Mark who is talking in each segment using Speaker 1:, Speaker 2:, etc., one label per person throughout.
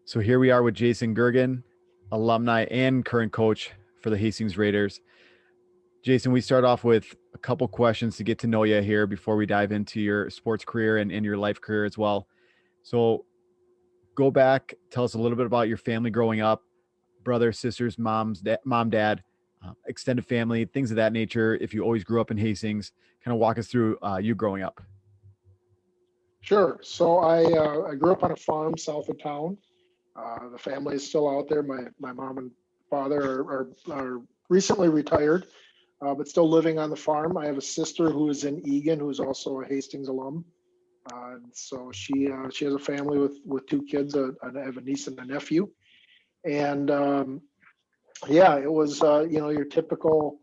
Speaker 1: So here we are with Jason Gergen, alumni and current coach for the Hastings Raiders. Jason, we start off with a couple questions to get to know you here before we dive into your sports career and your life career as well. So go back, tell us a little bit about your family growing up, brothers, sisters, mom, dad, extended family, things of that nature. If you always grew up in Hastings, kind of walk us through you growing up.
Speaker 2: Sure. So I grew up on a farm south of town. The family is still out there. My mom and father are recently retired, but still living on the farm. I have a sister who is in Egan, who's also a Hastings alum. So she has a family with two kids. I have a niece and a nephew, and yeah, it was your typical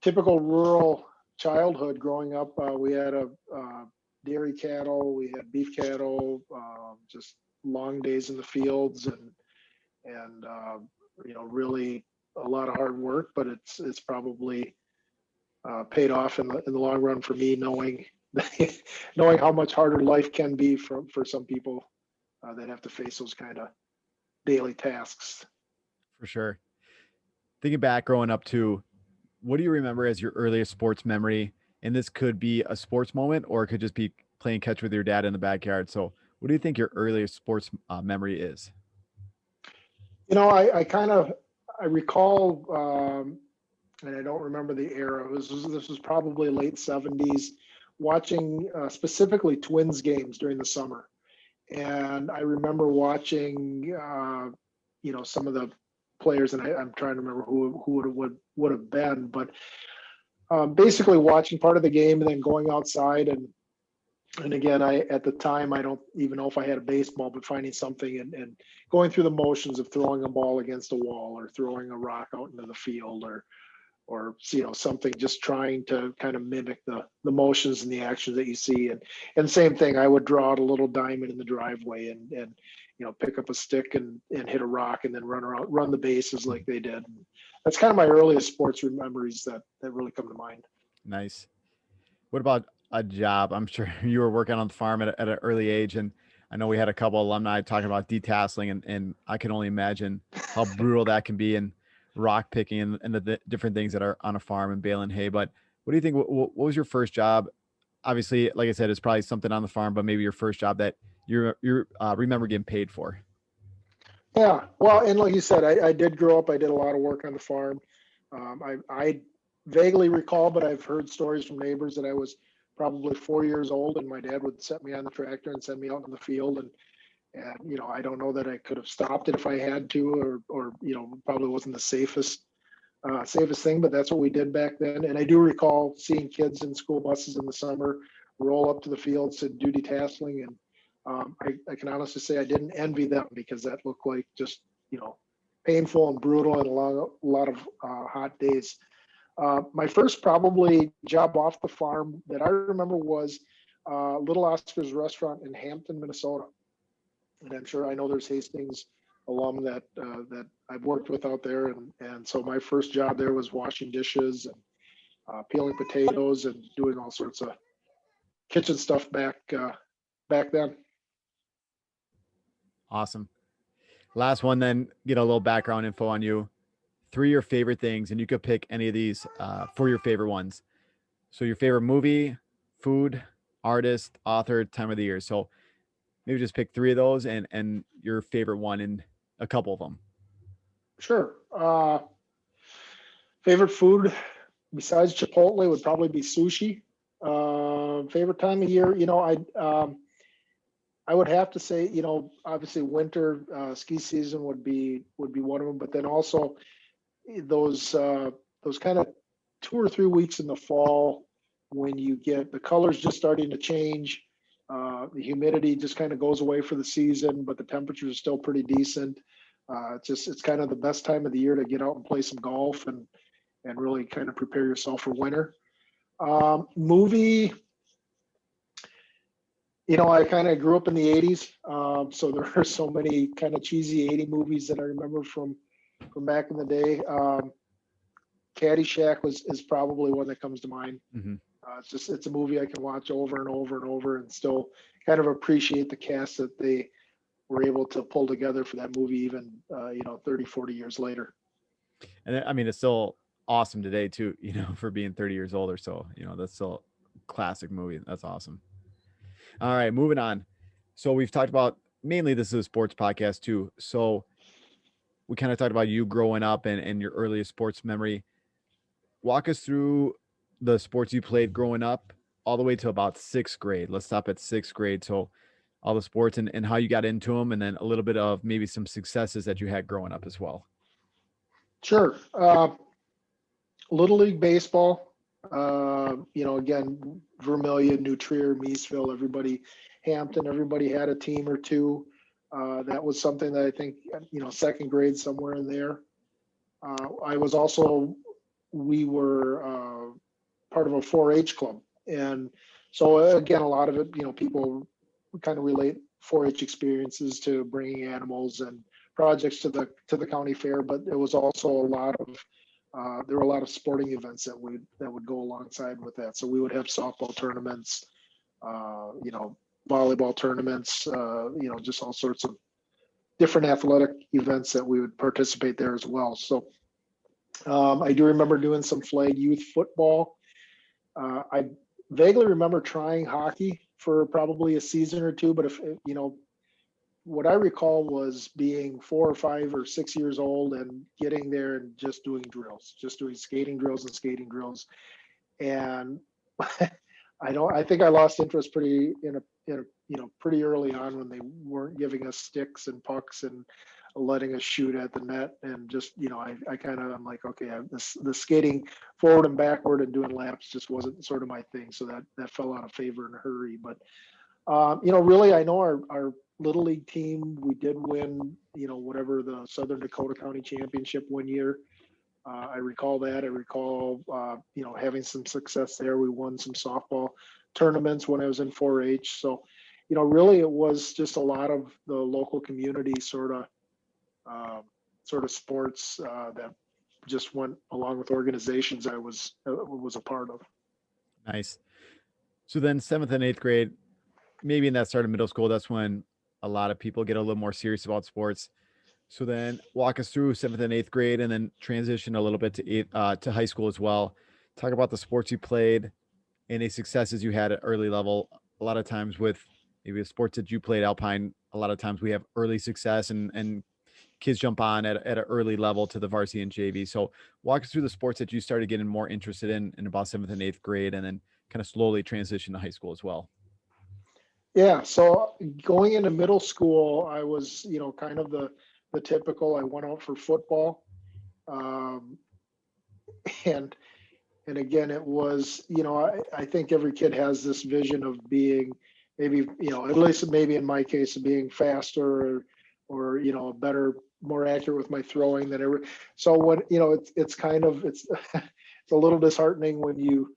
Speaker 2: rural childhood growing up. We had a dairy cattle, we had beef cattle, just long days in the fields, and really a lot of hard work. But it's probably paid off in the long run for me, knowing knowing how much harder life can be for some people that have to face those kind of daily tasks.
Speaker 1: For sure. Thinking back growing up too, what do you remember as your earliest sports memory? And this could be a sports moment or it could just be playing catch with your dad in the backyard. So, what do you think your earliest sports memory is?
Speaker 2: I recall, and I don't remember the era. This was probably late '70s, watching specifically Twins games during the summer, and I remember watching, some of the players, and I'm trying to remember who it would have been, but basically watching part of the game and then going outside and again, I at the time I don't even know if I had a baseball, but finding something and going through the motions of throwing a ball against a wall or throwing a rock out into the field or something, just trying to kind of mimic the motions and the actions that you see. And same thing, I would draw out a little diamond in the driveway and pick up a stick and hit a rock and then run the bases like they did. And that's kind of my earliest sports memories that really come to mind.
Speaker 1: Nice. What about a job? I'm sure you were working on the farm at an early age, and I know we had a couple alumni talking about detasseling, and I can only imagine how brutal that can be, and rock picking and the different things that are on a farm and baling hay. But what do you think? What was your first job? Obviously, like I said, it's probably something on the farm, but maybe your first job that you remember getting paid for.
Speaker 2: Yeah, well, and like you said, I did grow up. I did a lot of work on the farm. I vaguely recall, but I've heard stories from neighbors that I was probably 4 years old, and my dad would set me on the tractor and send me out in the field, and I don't know that I could have stopped it if I had to, or probably wasn't the safest thing, but that's what we did back then. And I do recall seeing kids in school buses in the summer roll up to the fields to do detasseling, and I can honestly say I didn't envy them because that looked like just painful and brutal and a lot of hot days. My first probably job off the farm that I remember was Little Oscar's restaurant in Hampton, Minnesota, and I know there's Hastings alum that I've worked with out there, and so my first job there was washing dishes and peeling potatoes and doing all sorts of kitchen stuff back then.
Speaker 1: Awesome. Last one, then get a little background info on you. Three of your favorite things, and you could pick any of these for your favorite ones. So your favorite movie, food, artist, author, time of the year. So maybe just pick three of those and your favorite one in a couple of them.
Speaker 2: Sure. Favorite food besides Chipotle would probably be sushi. Favorite time of year, I would have to say, obviously winter ski season would be one of them, but then also those kind of 2 or 3 weeks in the fall when you get the colors just starting to change, the humidity just kind of goes away for the season, but the temperatures are still pretty decent. It's kind of the best time of the year to get out and play some golf and really kind of prepare yourself for winter. Movie, I kind of grew up in the 80s, so there are so many kind of cheesy 80 movies that I remember from back in the day. Caddyshack is probably one that comes to mind.
Speaker 1: Mm-hmm.
Speaker 2: It's a movie I can watch over and over and over and still kind of appreciate the cast that were able to pull together for that movie even 30, 40 years later.
Speaker 1: And I mean, it's still awesome today too, for being 30 years old or so. That's still a classic movie. That's awesome. All right, moving on. So we've talked about, mainly this is a sports podcast too. So we kind of talked about you growing up and your earliest sports memory. Walk us through the sports you played growing up all the way to about sixth grade. Let's stop at sixth grade. So all the sports and how you got into them, and then a little bit of maybe some successes that you had growing up as well.
Speaker 2: Sure. Little League baseball, again, Vermilion, New Trier, Meesville, everybody, Hampton, everybody had a team or two. That was something that I think, second grade, somewhere in there. I was also, we were part of a 4-H club. And so again, a lot of it, people kind of relate 4-H experiences to bringing animals and projects to the county fair, but it was also a lot of there were a lot of sporting events that would go alongside with that. So we would have softball tournaments, volleyball tournaments, just all sorts of different athletic events that we would participate there as well. So I do remember doing some flag youth football. I vaguely remember trying hockey for probably a season or two, but what I recall was being 4 or 5 or 6 years old and getting there and just doing skating drills. And I think I lost interest pretty early on when they weren't giving us sticks and pucks and letting us shoot at the net. And just, I'm like, okay, the skating forward and backward and doing laps just wasn't sort of my thing. So that fell out of favor in a hurry. But, really, I know our Little League team, we did win, whatever the Southern Dakota County Championship one year. I recall that. I recall, having some success there. We won some softball tournaments when I was in 4-H. So, really it was just a lot of the local community sort of sports that just went along with organizations I was a part of.
Speaker 1: Nice. So then 7th and 8th grade, maybe in that start of middle school, that's when a lot of people get a little more serious about sports. So then walk us through 7th and 8th grade, and then transition a little bit to high school as well. Talk about the sports you played, any successes you had at early level. A lot of times with maybe the sports that you played, alpine, a lot of times we have early success and kids jump on at an early level to the varsity and JV. So walk us through the sports that you started getting more interested in about 7th and 8th grade, and then kind of slowly transition to high school as well.
Speaker 2: Yeah. So going into middle school, I was, kind of the typical, I went out for football. And again, it was, I think every kid has this vision of being maybe, at least maybe in my case, of being faster or better, more accurate with my throwing than ever. So what, it's kind of, it's a little disheartening when you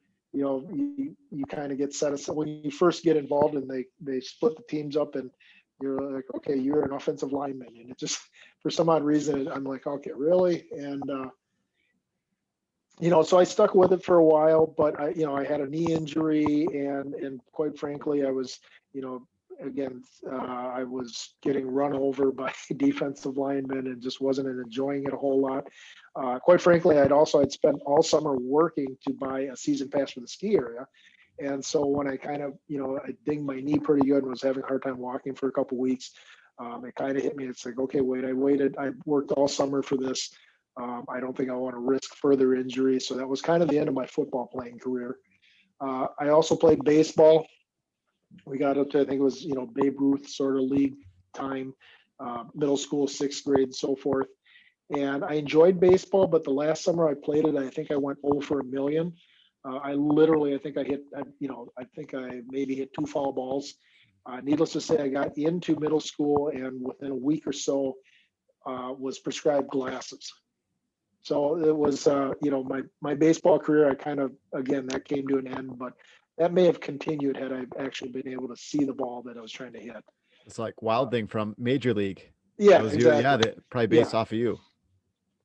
Speaker 2: kind of get set aside when you first get involved and they split the teams up and you're like, okay, you're an offensive lineman. And it just, for some odd reason, I'm like, okay, really? And, so I stuck with it for a while, but I had a knee injury and quite frankly, I was, again, I was getting run over by defensive linemen and just wasn't enjoying it a whole lot. Quite frankly, I'd spent all summer working to buy a season pass for the ski area. And so when I kind of, I dinged my knee pretty good and was having a hard time walking for a couple of weeks, it kind of hit me. It's like, okay, wait, I worked all summer for this. I don't think I want to risk further injury. So that was kind of the end of my football playing career. I also played baseball. We got up to, I think it was, Babe Ruth sort of league time, middle school, 6th grade, so forth. And I enjoyed baseball, but the last summer I played it, I think I went 0 for a million. I think I maybe hit 2 foul balls. Needless to say, I got into middle school and within a week or so was prescribed glasses. So it was, my baseball career, I kind of, again, that came to an end, but that may have continued had I actually been able to see the ball that I was trying to hit.
Speaker 1: It's like Wild Thing from Major League.
Speaker 2: Yeah, exactly.
Speaker 1: Yeah, that probably based off of you.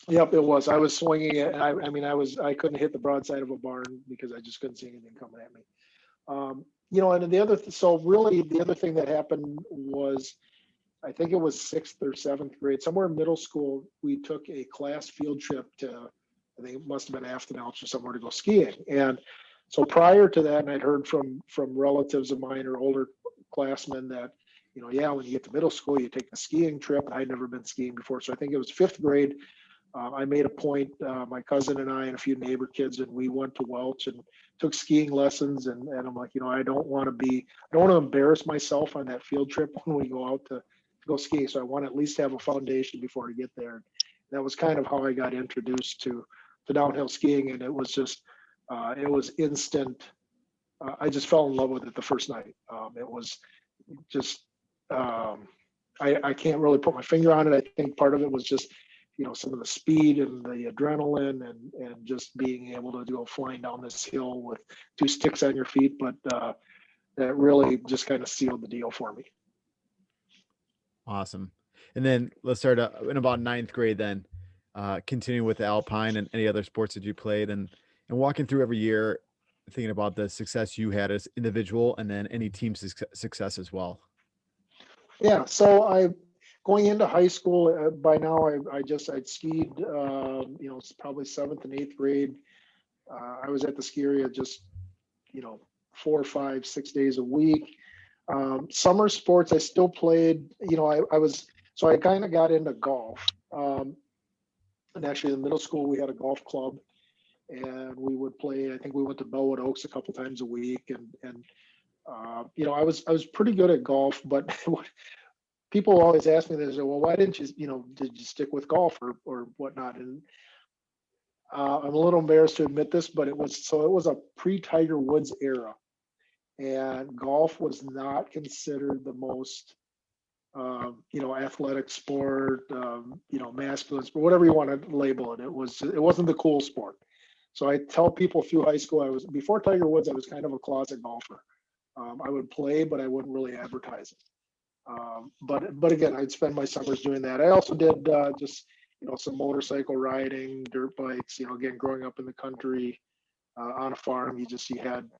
Speaker 2: Yep, it was. I was swinging it. I couldn't hit the broadside of a barn because I just couldn't see anything coming at me. And the other thing that happened was I think it was 6th or 7th grade, somewhere in middle school, we took a class field trip to, I think it must have been Afton Alps or somewhere, to go skiing. And so prior to that, and I'd heard from relatives of mine or older classmen that, yeah, when you get to middle school, you take the skiing trip. I'd never been skiing before. So I think it was 5th grade. I made a point, my cousin and I and a few neighbor kids, and we went to Welch and took skiing lessons. And I'm like, I don't want to embarrass myself on that field trip when we go out to go skiing. So I want to at least have a foundation before I get there. And that was kind of how I got introduced to downhill skiing. And it was just, it was instant. I just fell in love with it the first night. It was just, I can't really put my finger on it. I think part of it was just, some of the speed and the adrenaline and just being able to go flying down this hill with 2 sticks on your feet. But that really just kind of sealed the deal for me.
Speaker 1: Awesome. And then let's start in about 9th grade then, continuing with the alpine and any other sports that you played, and walking through every year, thinking about the success you had as individual and then any team success as well.
Speaker 2: Yeah. So going into high school, by now I'd skied, it's probably 7th and 8th grade. I was at the ski area just, 4, 5, 6 days a week. Summer sports, I still played, so I kind of got into golf. And actually in middle school, we had a golf club and we would play. I think we went to Bellwood Oaks a couple times a week. And I was pretty good at golf, but people always ask me this, well, why didn't you, did you stick with golf or whatnot? And I'm a little embarrassed to admit this, but it was a pre-Tiger Woods era. And golf was not considered the most, athletic sport, masculine sport, whatever you want to label it. It wasn't the cool sport. So I tell people through high school, before Tiger Woods, I was kind of a closet golfer. I would play, but I wouldn't really advertise it. But again, I'd spend my summers doing that. I also did just, some motorcycle riding, dirt bikes, again, growing up in the country, on a farm, you had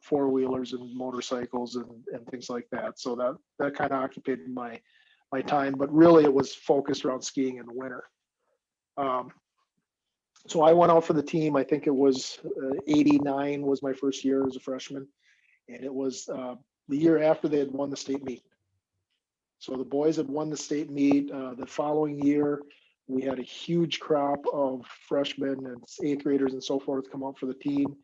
Speaker 2: 4-wheelers and motorcycles and things like that. So that kind of occupied my time, but really it was focused around skiing in the winter. So I went out for the team. I think it was 89 was my first year as a freshman. And it was the year after they had won the state meet. So the boys had won the state meet. The following year, we had a huge crop of freshmen and 8th graders and so forth come out for the team.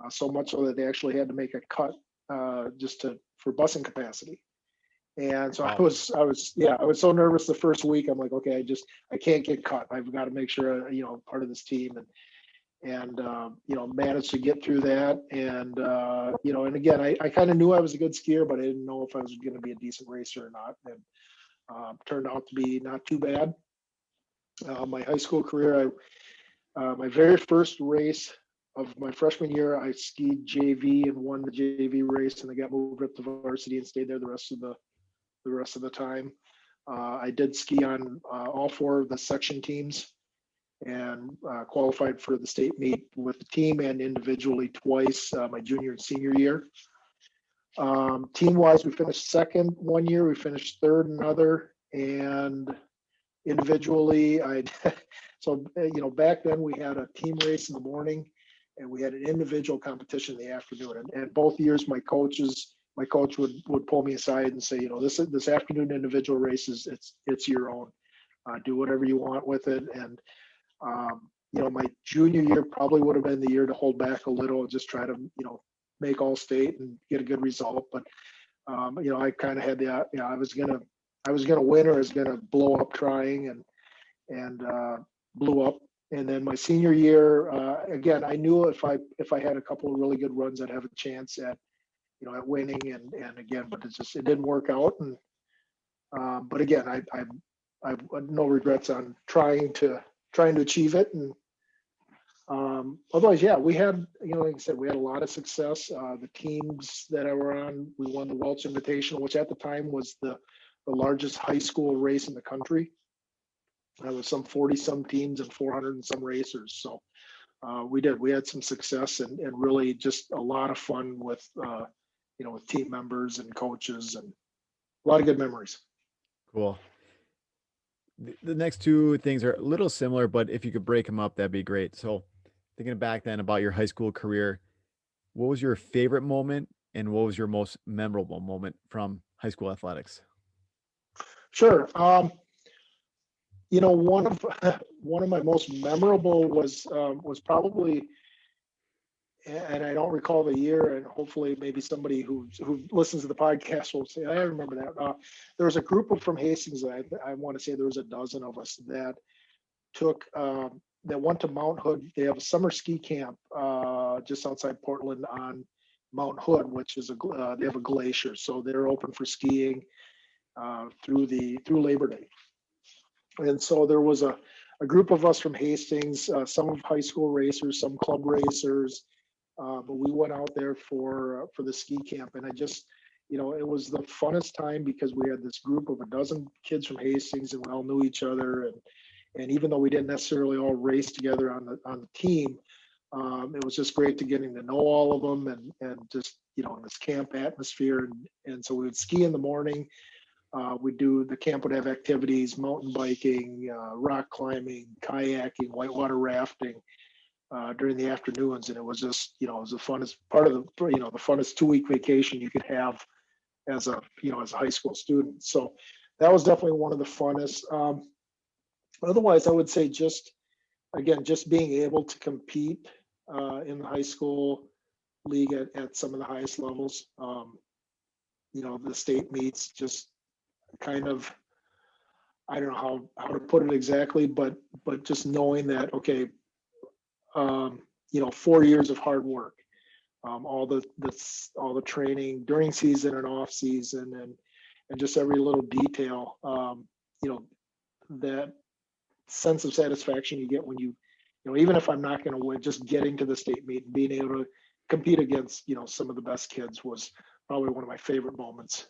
Speaker 2: So much so that they actually had to make a cut for busing capacity. And so I was so nervous the first week. I'm like, okay, I can't get cut. I've got to make sure, part of this team and managed to get through that. And, and again, I kind of knew I was a good skier, but I didn't know if I was going to be a decent racer or not. And turned out to be not too bad. My high school career, my very first race of my freshman year, I skied JV and won the JV race, and I got moved up to varsity and stayed there the rest of the time. I did ski on all 4 of the section teams and qualified for the state meet with the team and individually twice my junior and senior year. Team-wise, we finished second one year, we finished third another, and individually, back then we had a team race in the morning and we had an individual competition in the afternoon. And both years, my coach would pull me aside and say, this afternoon individual race it's your own. Do whatever you want with it. And my junior year probably would have been the year to hold back a little, just try to, make all state and get a good result. But, I kind of had I was going to win or I was going to blow up trying and blew up. And then my senior year, again, I knew if I had a couple of really good runs, I'd have a chance at winning. And again, but it didn't work out. And, but again, I have no regrets on trying to achieve it. And otherwise, yeah, we had, like I said, we had a lot of success. The teams that I were on, we won the Welch Invitational, which at the time was the largest high school race in the country. There was some 40-some teams and 400 and some racers. So we had some success and really just a lot of fun with, with team members and coaches and a lot of good memories.
Speaker 1: Cool. The next two things are a little similar, but if you could break them up, that'd be great. So, thinking back then about your high school career, what was your favorite moment and what was your most memorable moment from high school athletics?
Speaker 2: Sure. One of one of my most memorable was probably, and I don't recall the year, and hopefully maybe somebody who listens to the podcast will say I remember that. There was a group of from Hastings. I want to say there was a dozen of us that took that went to Mount Hood. They have a summer ski camp just outside Portland on Mount Hood, which is they have a glacier, so they're open for skiing through Labor Day. And so there was a group of us from Hastings, some of high school racers, some club racers, but we went out there for the ski camp, and it was the funnest time because we had this group of a dozen kids from Hastings, and we all knew each other, and even though we didn't necessarily all race together on the team, it was just great to getting to know all of them and just in this camp atmosphere, and so we would ski in the morning. The camp would have activities, mountain biking, rock climbing, kayaking, whitewater rafting during the afternoons. And it was just, it was the funnest part of the funnest 2 week vacation you could have as a high school student. So that was definitely one of the funnest. Otherwise, I would say just being able to compete in the high school league at some of the highest levels. The state meets just kind of, I don't know how to put it exactly, but just knowing that, okay, 4 years of hard work, all the training during season and off season, and just every little detail, that sense of satisfaction you get when even if I'm not going to win, just getting to the state meet and being able to compete against some of the best kids was probably one of my favorite moments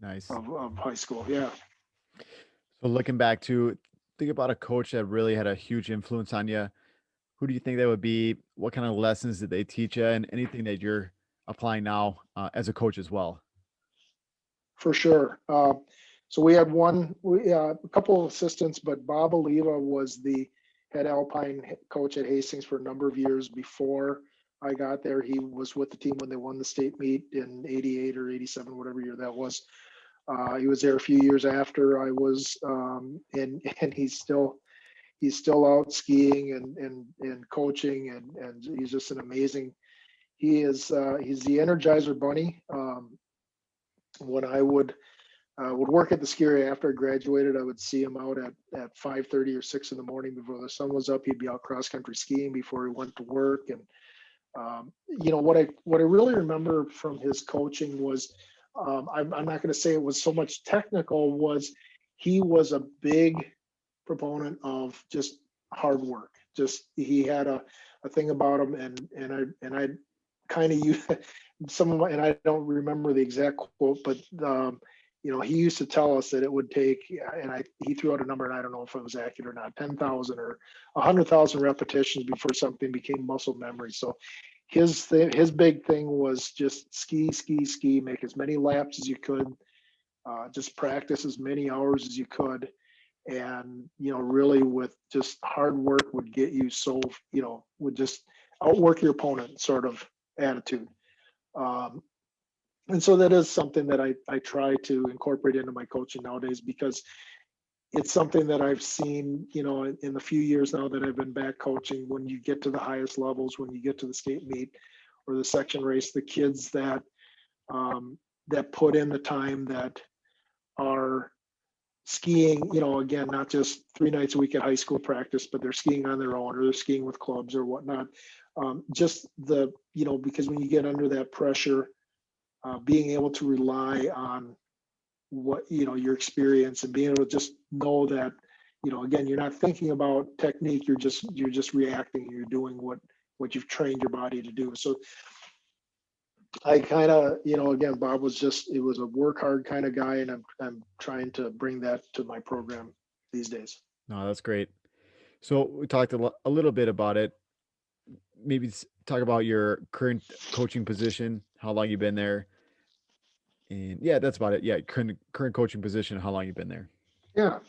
Speaker 1: Nice.
Speaker 2: of high school. Yeah.
Speaker 1: So, looking back to think about a coach that really had a huge influence on you. Who do you think that would be? What kind of lessons did they teach you, and anything that you're applying now as a coach as well?
Speaker 2: For sure. So we had a couple of assistants, but Bob Oliva was the head alpine coach at Hastings for a number of years before I got there. He was with the team when they won the state meet in '88 or '87, whatever year that was. He was there a few years after I was, and he's still out skiing and coaching, and he's just an amazing. He's the Energizer Bunny. When I would work at the ski area after I graduated, I would see him out at 5:30 or 6 in the morning before the sun was up. He'd be out cross country skiing before he went to work. And what I really remember from his coaching was, I'm not going to say it was so much technical, was he was a big proponent of just hard work. Just he had a thing about him, and I kind of use some of my, and I don't remember the exact quote, but he used to tell us that it would take, he threw out a number, and I don't know if it was accurate or not, 10,000 or 100,000 repetitions before something became muscle memory. So his big thing was just ski, ski, ski, make as many laps as you could, just practice as many hours as you could, and really with just hard work would get you would just outwork your opponent sort of attitude. Um, and so that is something that I try to incorporate into my coaching nowadays, because it's something that I've seen, in the few years now that I've been back coaching. When you get to the highest levels, when you get to the state meet or the section race, the kids that put in the time, that are skiing, again, not just 3 nights a week at high school practice, but they're skiing on their own, or they're skiing with clubs or whatnot. Because when you get under that pressure, being able to rely on your experience, and being able to just know that, again, you're not thinking about technique, you're just reacting, you're doing what you've trained your body to do. So I kind of, again, Bob it was a work hard kind of guy, and I'm trying to bring that to my program these days.
Speaker 1: No, that's great. So, we talked a little bit about it. Maybe talk about your current coaching position, how long you've been there, And yeah, that's about it. Yeah, current coaching position, how long you've been there.
Speaker 2: Yeah.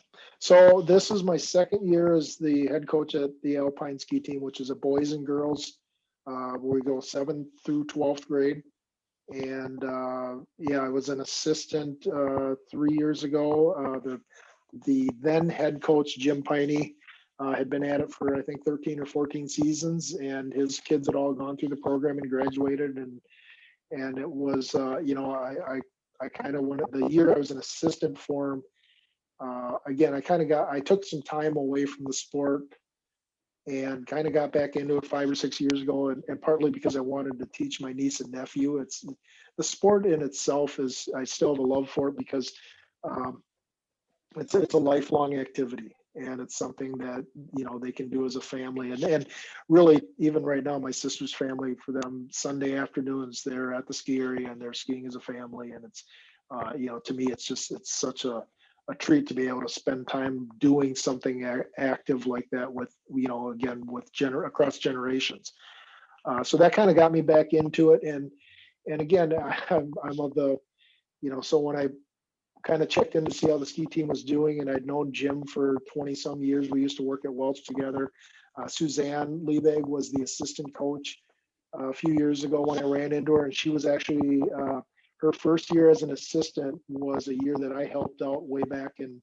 Speaker 2: So this is my second year as the head coach at the alpine ski team, which is a boys and girls, where we go 7th through 12th grade. And yeah, I was an assistant 3 years ago. The then head coach Jim Piney had been at it for I think 13 or 14 seasons, and his kids had all gone through the program and graduated. And it was I kind of went the year I was an assistant for him. Again, I took some time away from the sport and kind of got back into it 5 or 6 years ago, and partly because I wanted to teach my niece and nephew. It's the sport in itself is I still have a love for it because um, it's a lifelong activity, and it's something that they can do as a family. And really, even right now, my sister's family, for them, Sunday afternoons they're at the ski area and they're skiing as a family, and it's to me it's such a treat to be able to spend time doing something active like that with again with across generations. So that kind of got me back into it, and again I'm of the so when I kind of checked in to see how the ski team was doing, and I'd known Jim for 20 some years. We used to work at Welch together. Suzanne Liebig was the assistant coach a few years ago when I ran into her, and she was actually her first year as an assistant was a year that I helped out way back in,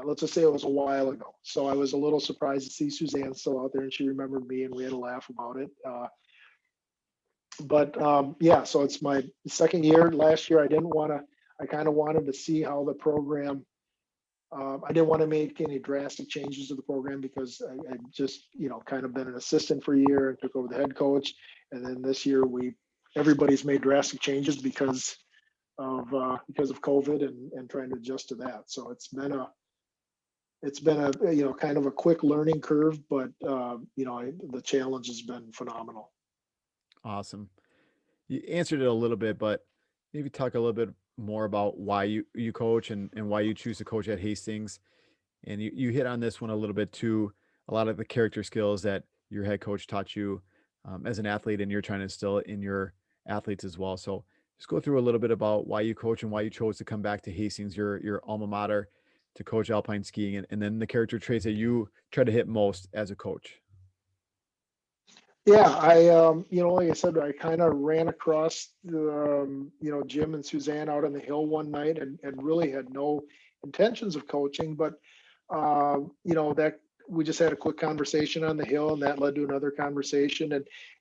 Speaker 2: let's just say it was a while ago. So I was a little surprised to see Suzanne still out there, and she remembered me, and we had a laugh about it. But yeah, so it's my second year. Last year, I kind of wanted to see how the program. I didn't want to make any drastic changes to the program because I just, kind of been an assistant for a year and took over the head coach. And then this year everybody's made drastic changes because of COVID and trying to adjust to that. So it's been a kind of a quick learning curve, but the challenge has been phenomenal.
Speaker 1: Awesome. You answered it a little bit, but maybe talk a little bit more about why you coach and why you choose to coach at Hastings. And you hit on this one a little bit too. A lot of the character skills that your head coach taught you as an athlete, and you're trying to instill it in your athletes as well. So just go through a little bit about why you coach and why you chose to come back to Hastings, your alma mater, to coach alpine skiing, and then the character traits that you try to hit most as a coach.
Speaker 2: Yeah, like I said, I kind of ran across Jim and Suzanne out on the hill one night and really had no intentions of coaching, but that we just had a quick conversation on the hill, and that led to another conversation.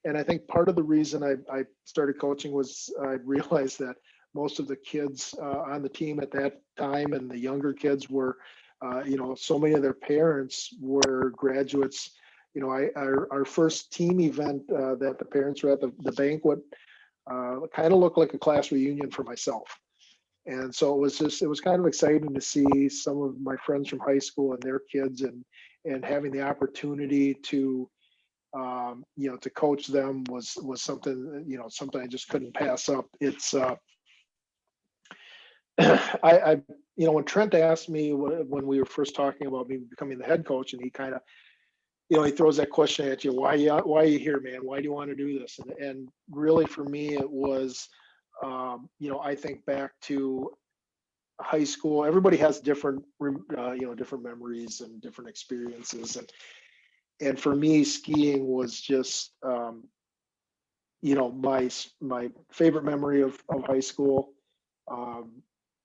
Speaker 2: And I think part of the reason I started coaching was I realized that most of the kids on the team at that time and the younger kids were, so many of their parents were graduates. Our first team event that the parents were at the banquet kind of looked like a class reunion for myself. And so it was kind of exciting to see some of my friends from high school and their kids and having the opportunity to, to coach them was something, something I just couldn't pass up. It's, when Trent asked me when we were first talking about me becoming the head coach, and he kind of, he throws that question at you, why are you here, man? Why do you want to do this? And really for me, it was, I think back to high school. Everybody has different, different memories and different experiences. And for me, skiing was just, my favorite memory of high school.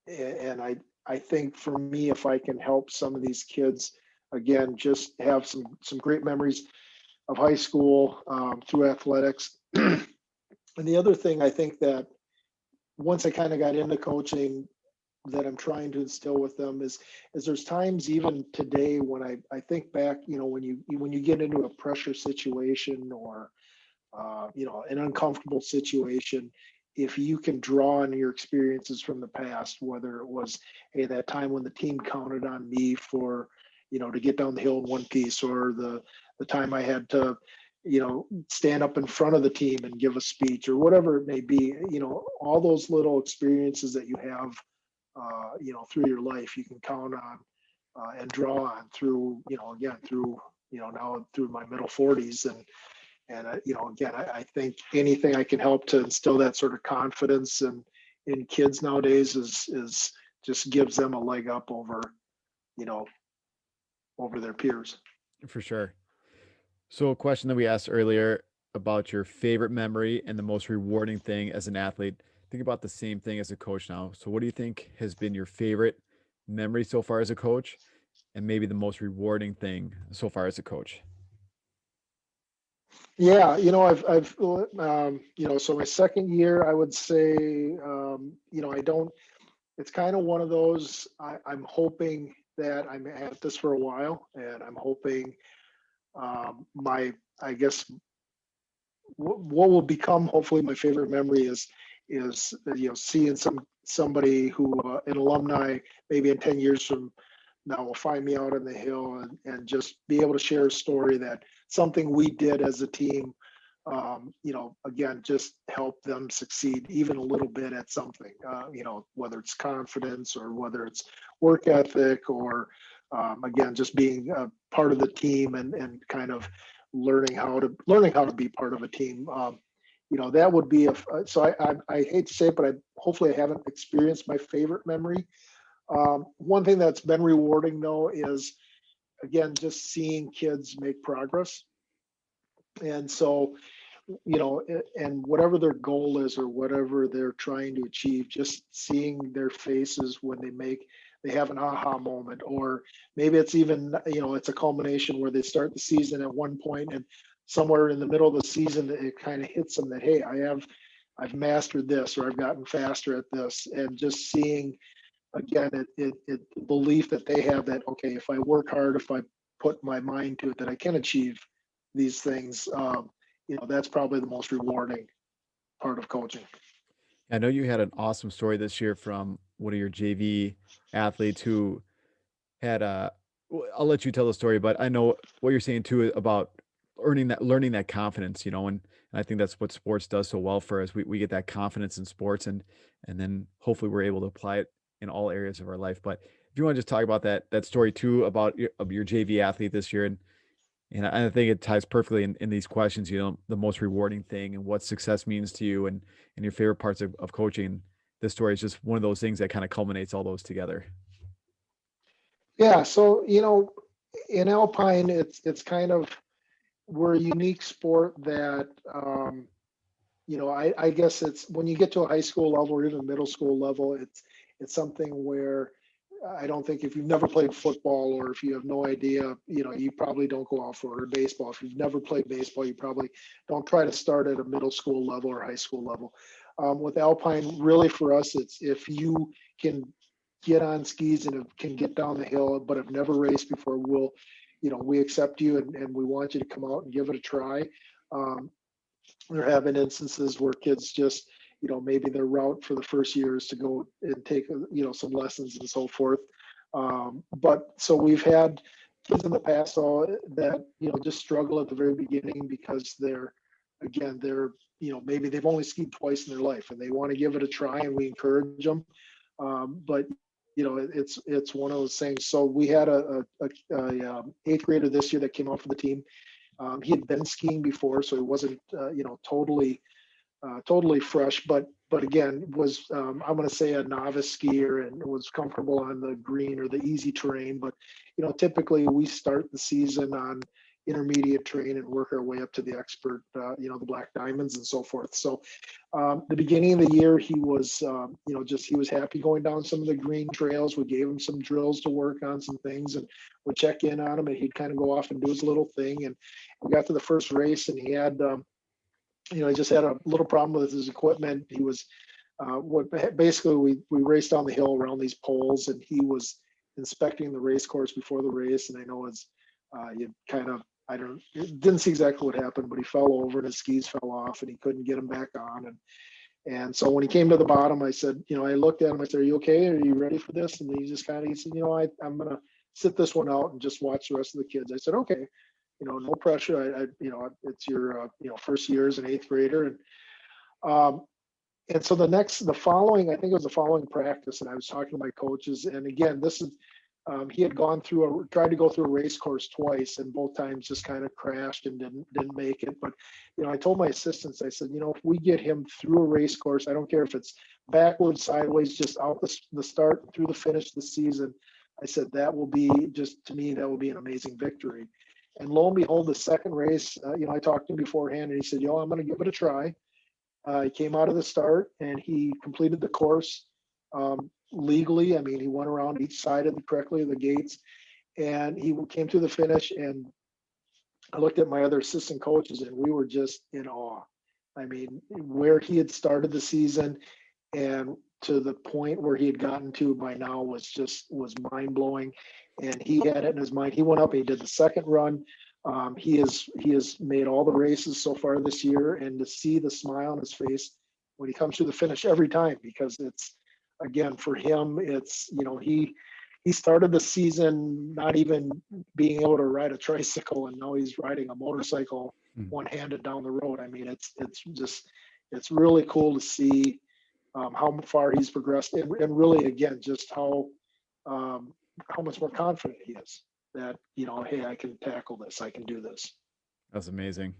Speaker 2: And I think for me, if I can help some of these kids, again, just have some great memories of high school through athletics. And the other thing I think that once I kind of got into coaching that I'm trying to instill with them is there's times even today when I think back, when you get into a pressure situation or an uncomfortable situation, if you can draw on your experiences from the past, whether it was, hey, that time when the team counted on me for, to get down the hill in one piece, or the time I had to, stand up in front of the team and give a speech, or whatever it may be, all those little experiences that you have, through your life, you can count on and draw on through, again, through, now through my middle 40s. And again, I think anything I can help to instill that sort of confidence in kids nowadays is just gives them a leg up over, you know, over their peers.
Speaker 1: For sure. So, a question that we asked earlier about your favorite memory and the most rewarding thing as an athlete. Think about the same thing as a coach now. So, what do you think has been your favorite memory so far as a coach, and maybe the most rewarding thing so far as a coach?
Speaker 2: Yeah, so my second year, I would say, I don't, it's kind of one of those, I'm hoping that I'm at this for a while, and I'm hoping I guess, what will become hopefully my favorite memory is seeing somebody who an alumni maybe in 10 years from now will find me out on the hill, and just be able to share a story that something we did as a team, again, just help them succeed even a little bit at something, whether it's confidence or whether it's work ethic, or again, just being a part of the team, and kind of learning how to be part of a team. That would be so I hate to say it, but hopefully I haven't experienced my favorite memory. One thing that's been rewarding though is, again, just seeing kids make progress. And so, and whatever their goal is or whatever they're trying to achieve, just seeing their faces when they have an aha moment, or maybe it's even, it's a culmination where they start the season at one point, and somewhere in the middle of the season, it kind of hits them that, hey, I've mastered this, or I've gotten faster at this. And just seeing, again, the belief that they have that, okay, if I work hard, if I put my mind to it, that I can achieve these things. That's probably the most rewarding part of coaching.
Speaker 1: I know you had an awesome story this year from one of your JV athletes who had I'll let you tell the story, but I know what you're saying too about learning that confidence, and I think that's what sports does so well for us. We get that confidence in sports, and then hopefully we're able to apply it in all areas of our life. But if you want to just talk about that story too about your JV athlete this year, and I think it ties perfectly in these questions, the most rewarding thing and what success means to you, and your favorite parts of coaching. This story is just one of those things that kind of culminates all those together.
Speaker 2: Yeah, so in alpine, it's kind of, we're a unique sport that, I guess it's when you get to a high school level or even middle school level, it's something where I don't think, if you've never played football, or if you have no idea, you probably don't go out for baseball. If you've never played baseball, you probably don't try to start at a middle school level or high school level. With alpine, really for us, it's if you can get on skis and can get down the hill, but have never raced before, we accept you, and we want you to come out and give it a try. Um, there have been instances where kids just, maybe their route for the first year is to go and take, some lessons and so forth. But so we've had kids in the past that, just struggle at the very beginning because again, maybe they've only skied twice in their life and they want to give it a try, and we encourage them. But it's one of those things. So we had a eighth grader this year that came out for the team. He had been skiing before, so he wasn't, totally fresh, but again, was, I'm going to say, a novice skier, and was comfortable on the green or the easy terrain. But typically we start the season on intermediate terrain and work our way up to the expert, the black diamonds and so forth. So the beginning of the year, he was, he was happy going down some of the green trails. We gave him some drills to work on some things, and we'd check in on him, and he'd kind of go off and do his little thing. And we got to the first race, and he had, he just had a little problem with his equipment. He was, basically we raced down the hill around these poles, and he was inspecting the race course before the race. And I know you kind of, didn't see exactly what happened, but he fell over and his skis fell off, and he couldn't get them back on. And so when he came to the bottom, I said, I looked at him, I said, "Are you okay? Are you ready for this?" And he just kind of, he said, "I'm going to sit this one out and just watch the rest of the kids." I said, "Okay, no pressure. It's your, first year as an eighth grader." And so the following, I think it was the following practice, and I was talking to my coaches. And again, this is He had tried to go through a race course twice, and both times just kind of crashed and didn't make it. But I told my assistants, I said, if we get him through a race course, I don't care if it's backwards, sideways, just out the start through the finish of the season. I said that will be to me, that will be an amazing victory. And lo and behold, the second race, I talked to him beforehand, and he said, I'm going to give it a try. He came out of the start and he completed the course legally. I mean, he went around each side of the gates, and he came to the finish. And I looked at my other assistant coaches, and we were just in awe. I mean, where he had started the season and to the point where he had gotten to by now was mind blowing. And he had it in his mind. He went up and he did the second run. He has made all the races so far this year, and to see the smile on his face when he comes to the finish every time, because it's, again, for him, it's, he started the season not even being able to ride a tricycle, and now he's riding a motorcycle one-handed down the road. I mean, it's really cool to see how far he's progressed, and really, again, just how much more confident he is that, hey, I can tackle this, I can do this.
Speaker 1: That's amazing.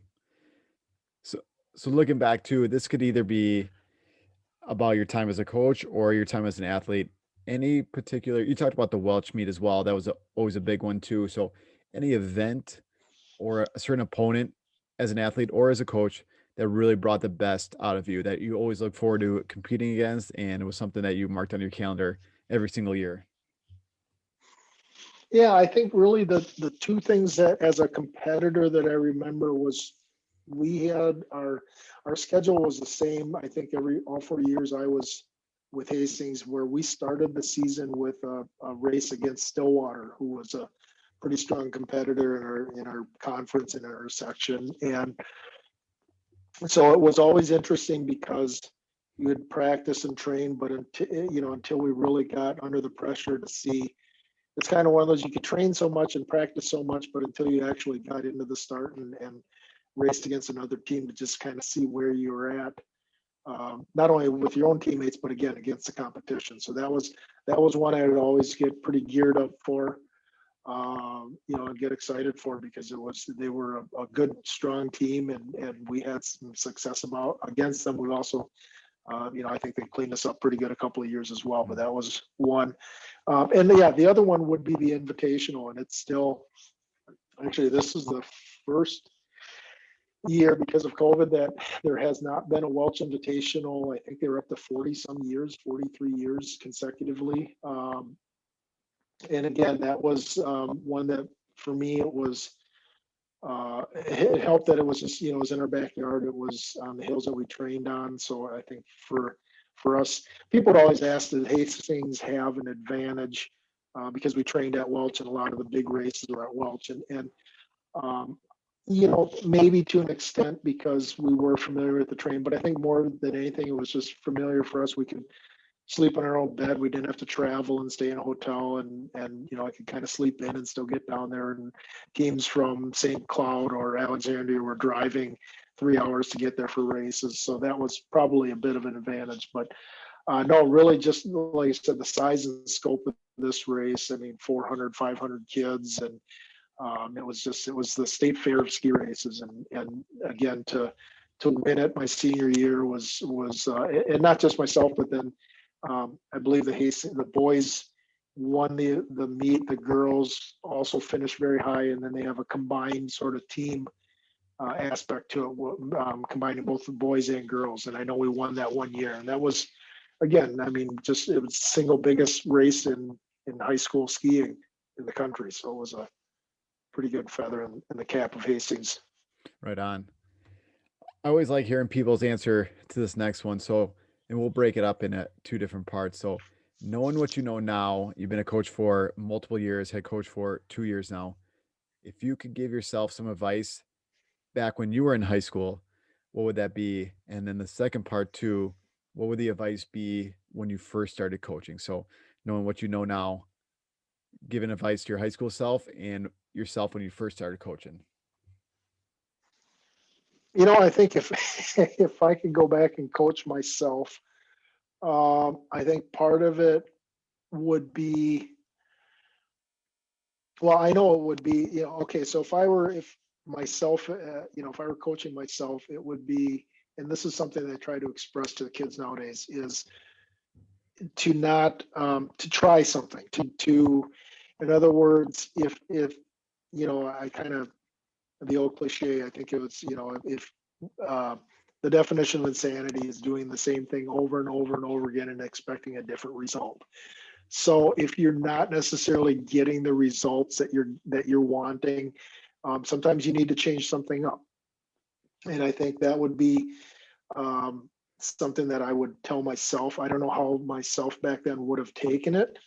Speaker 1: So looking back too, this could either be about your time as a coach or your time as an athlete. Any particular, you talked about the Welch meet as well. That was always a big one too. So any event or a certain opponent as an athlete or as a coach that really brought the best out of you that you always look forward to competing against, and it was something that you marked on your calendar every single year?
Speaker 2: Yeah, I think really the two things that as a competitor that I remember was we had our schedule was the same. I think all 4 years I was with Hastings, where we started the season with a race against Stillwater, who was a pretty strong competitor in our conference, in our section. And so it was always interesting because you would practice and train, but until we really got under the pressure to see, it's kind of one of those, you could train so much and practice so much, but until you actually got into the start and raced against another team to just kind of see where you were at, not only with your own teammates, but again, against the competition. So that was one I would always get pretty geared up for, and get excited for, because they were a good, strong team, and we had some success against them. We also, I think they cleaned us up pretty good a couple of years as well, but that was one. The other one would be the Invitational, and it's still, actually, this is the first year because of COVID that there has not been a Welch Invitational. I think they were up to 40 some years, 43 years consecutively. And again, that was one that for me, it helped that it was just, it was in our backyard. It was on the hills that we trained on. So I think for us, people would always ask, did Hastings have an advantage because we trained at Welch, and a lot of the big races were at Welch, and maybe to an extent because we were familiar with the train, but I think more than anything, it was just familiar for us. We could sleep in our own bed. We didn't have to travel and stay in a hotel, and I could kind of sleep in and still get down there. And teams from St. Cloud or Alexandria were driving 3 hours to get there for races, so that was probably a bit of an advantage. But no, really, just like I said, the size and scope of this race. I mean, 400, 500 kids, and it was the state fair of ski races, and again, to win it my senior year was and not just myself, but then I believe the boys won the meet. The girls also finished very high, and then they have a combined sort of team aspect to it, combining both the boys and girls. And I know we won that one year, and that was, again, I mean, it was the single biggest race in high school skiing in the country. So it was a pretty good feather in the cap of Hastings.
Speaker 1: Right on. I always like hearing people's answer to this next one. So, and we'll break it up in two different parts. So, knowing what you know now, you've been a coach for multiple years, head coach for 2 years now. If you could give yourself some advice back when you were in high school, what would that be? And then the second part too, what would the advice be when you first started coaching? So, knowing what you know now, giving advice to your high school self and yourself when you first started coaching.
Speaker 2: I think if if I could go back and coach myself, I think part of it would be Well, I know it would be, okay, so if myself, if I were coaching myself, it would be, and this is something that I try to express to the kids nowadays, is to not, to try something, in other words, if, I kind of, the old cliche, I think it was, if, uh, the definition of insanity is doing the same thing over and over and over again and expecting a different result. So if you're not necessarily getting the results that you're wanting, sometimes you need to change something up. And I think that would be, something that I would tell myself. I don't know how myself back then would have taken it,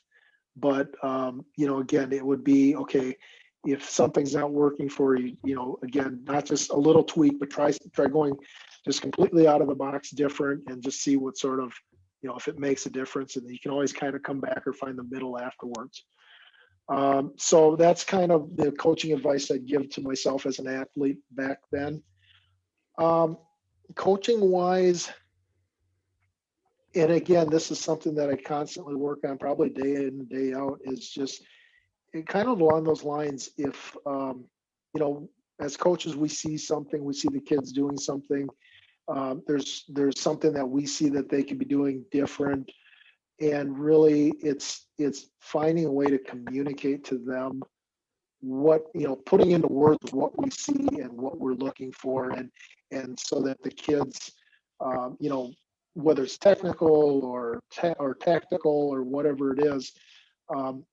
Speaker 2: but again, it would be okay if something's not working for you. Again, not just a little tweak, but try going just completely out of the box, different, and just see what sort of, if it makes a difference. And you can always kind of come back or find the middle afterwards. So that's kind of the coaching advice I'd give to myself as an athlete back then. Um, Coaching wise, and again, this is something that I constantly work on, probably day in and day out, is just it kind of along those lines. If, you know, as coaches, we see something, we see the kids doing something. There's something that we see that they could be doing different, and really, it's finding a way to communicate to them what, putting into words what we see and what we're looking for, and so that the kids, um, you know, whether it's technical or tactical or whatever it is, um,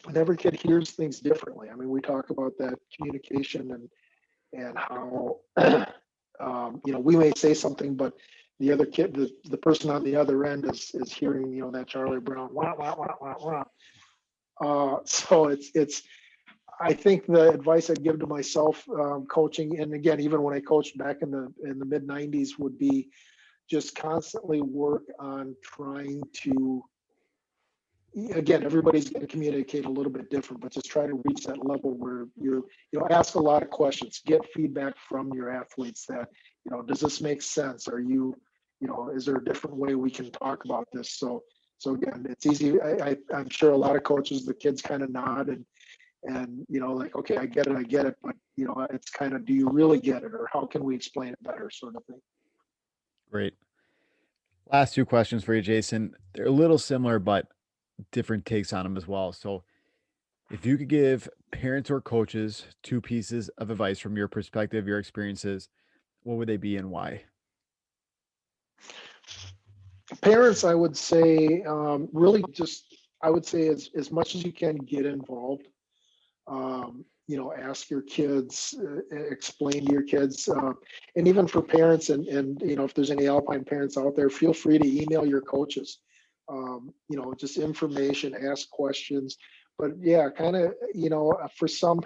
Speaker 2: and every kid hears things differently. I mean, we talk about that communication and how we may say something, but the other kid, the person on the other end is hearing, that Charlie Brown wah wah wah wah wah. So it's I think the advice I'd give to myself, coaching, and again, even when I coached back in the mid '90s, would be just constantly work on trying to, again, everybody's going to communicate a little bit different, but just try to reach that level where ask a lot of questions, get feedback from your athletes that, does this make sense? Is there a different way we can talk about this? So again, it's easy. I'm sure a lot of coaches, the kids kind of nod and like, okay, I get it, but it's kind of, do you really get it, or how can we explain it better, sort of thing.
Speaker 1: Great. Last two questions for you, Jason. They're a little similar, but different takes on them as well. So, if you could give parents or coaches two pieces of advice from your perspective, your experiences, what would they be and why?
Speaker 2: Parents, I would say, really just, I would say, as much as you can, get involved. Ask your kids, explain to your kids, and even for parents, and if there's any alpine parents out there, feel free to email your coaches. Just information, ask questions. But yeah, kind of, for some,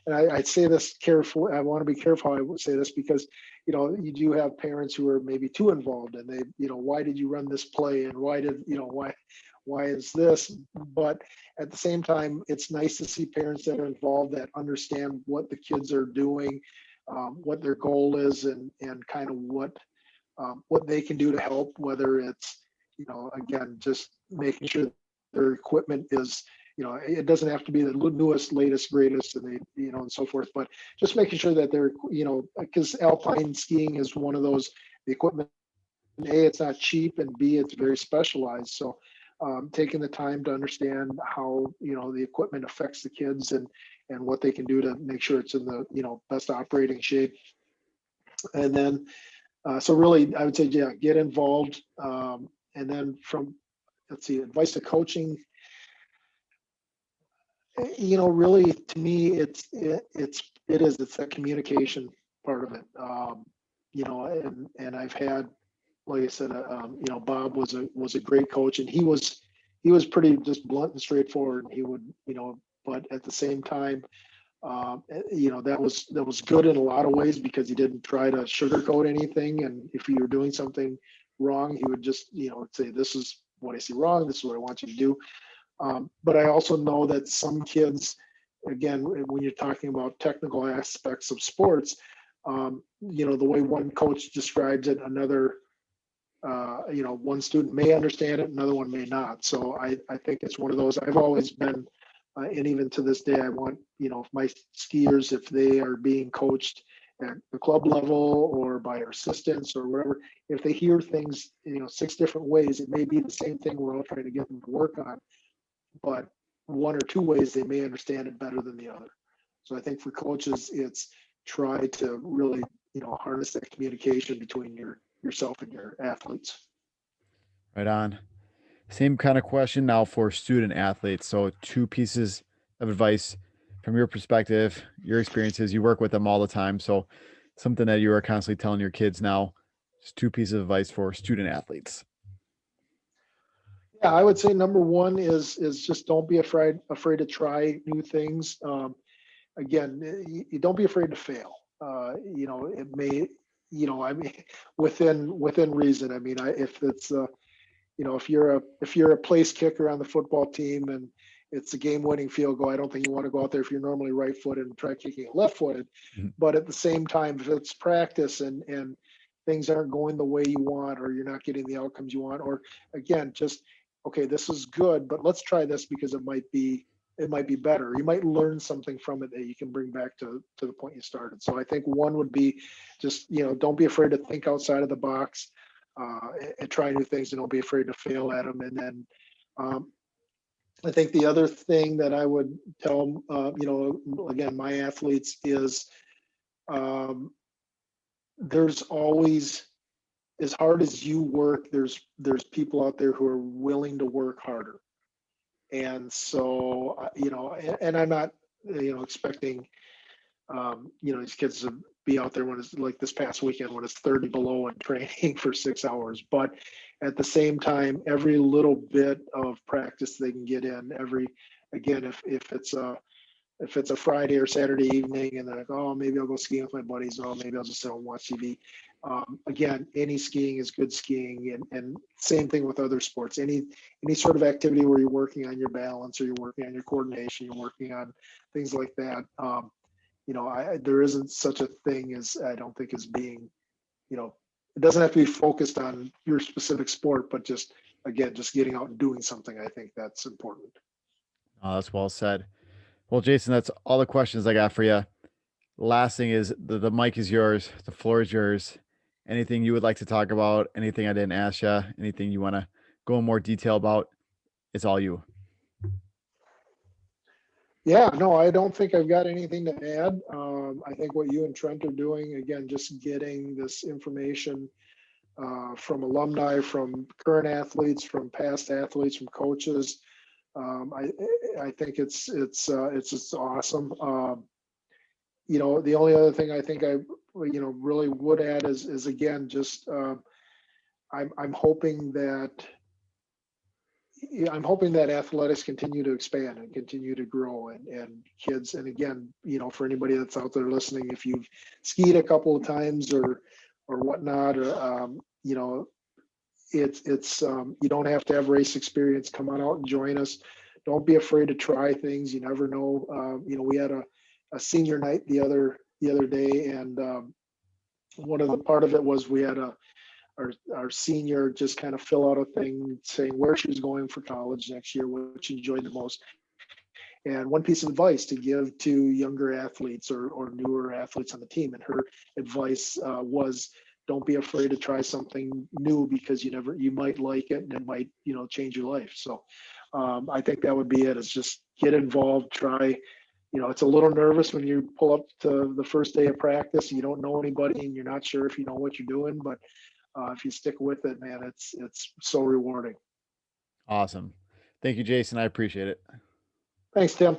Speaker 2: and I'd say this carefully. I want to be careful how I would say this, because you do have parents who are maybe too involved, and they, why did you run this play, and why is this? But at the same time, it's nice to see parents that are involved, that understand what the kids are doing, what their goal is, and kind of what they can do to help. Whether it's, again, just making sure their equipment is, it doesn't have to be the newest, latest, greatest, and and so forth, but just making sure that they're, because alpine skiing is one of those, the equipment, A, it's not cheap, and B, it's very specialized. So taking the time to understand how, the equipment affects the kids, and what they can do to make sure it's in the, best operating shape. And then, so really, I would say, yeah, get involved. And then from, let's see, advice to coaching, really, to me, it's that communication part of it. And I've had, like I said, Bob was a great coach, and he was pretty just blunt and straightforward. He would, but at the same time, that was good in a lot of ways, because he didn't try to sugarcoat anything. And if you were doing something wrong, he would just, say, "This is what I see wrong. This is what I want you to do." But I also know that some kids, again, when you're talking about technical aspects of sports, the way one coach describes it, another, one student may understand it, another one may not. So I think it's one of those. I've always been And even to this day, I want, if my skiers, if they are being coached at the club level or by our assistants or wherever, if they hear things, 6 different ways, it may be the same thing we're all trying to get them to work on, but 1 or 2 ways they may understand it better than the other. So I think for coaches, it's try to really, harness that communication between yourself and your athletes.
Speaker 1: Right on. Same kind of question now for student athletes. So, two pieces of advice from your perspective, your experiences. You work with them all the time. So, something that you are constantly telling your kids now, just two pieces of advice for student athletes.
Speaker 2: Yeah, I would say number one is just don't be afraid to try new things. Again, you don't be afraid to fail. It may, I mean, within reason. I mean, if it's if you're a place kicker on the football team and it's a game-winning field goal, I don't think you want to go out there if you're normally right-footed and try kicking it left-footed.
Speaker 1: Mhm.
Speaker 2: But at the same time, if it's practice and things aren't going the way you want, or you're not getting the outcomes you want, or again, just okay, this is good, but let's try this because it might be better. You might learn something from it that you can bring back to the point you started. So I think one would be just, don't be afraid to think outside of the box, and try new things, and don't be afraid to fail at them. And then um, I think the other thing that I would tell, again, my athletes is, um, there's always, as hard as you work, there's people out there who are willing to work harder. And so, and I'm not, expecting, these kids to be out there when it's like this past weekend when it's 30 below and training for 6 hours. But at the same time, every little bit of practice they can get in, again, if it's a Friday or Saturday evening and they're like, oh, maybe I'll go skiing with my buddies. Oh, maybe I'll just sit and watch TV. Again, any skiing is good skiing, and same thing with other sports. Any sort of activity where you're working on your balance or you're working on your coordination, you're working on things like that. There isn't such a thing as, I don't think, as being, it doesn't have to be focused on your specific sport, but just again, just getting out and doing something. I think that's important.
Speaker 1: Oh, that's well said. Well, Jason, that's all the questions I got for you. Last thing is the mic is yours, the floor is yours. Anything you would like to talk about, anything I didn't ask you, anything you want to go in more detail about, it's all you.
Speaker 2: Yeah, no, I don't think I've got anything to add. I think what you and Trent are doing, again, just getting this information from alumni, from current athletes, from past athletes, from coaches. I think it's just awesome. The only other thing I think I really would add is again just I'm hoping that athletics continue to expand and continue to grow, and kids, and again, for anybody that's out there listening, if you've skied a couple of times or whatnot, or it's you don't have to have race experience. Come on out and join us. Don't be afraid to try things. You never know. We had a senior night the other day, and one of the part of it was we had our senior just kind of fill out a thing saying where she was going for college next year, what she enjoyed the most, and one piece of advice to give to younger athletes or newer athletes on the team. And her advice was, don't be afraid to try something new because you might like it and it might, change your life. So I think that would be it, is just get involved, try. It's a little nervous when you pull up to the first day of practice, you don't know anybody and you're not sure if you know what you're doing, but if you stick with it, man, it's so rewarding.
Speaker 1: Awesome. Thank you, Jason. I appreciate it.
Speaker 2: Thanks, Tim.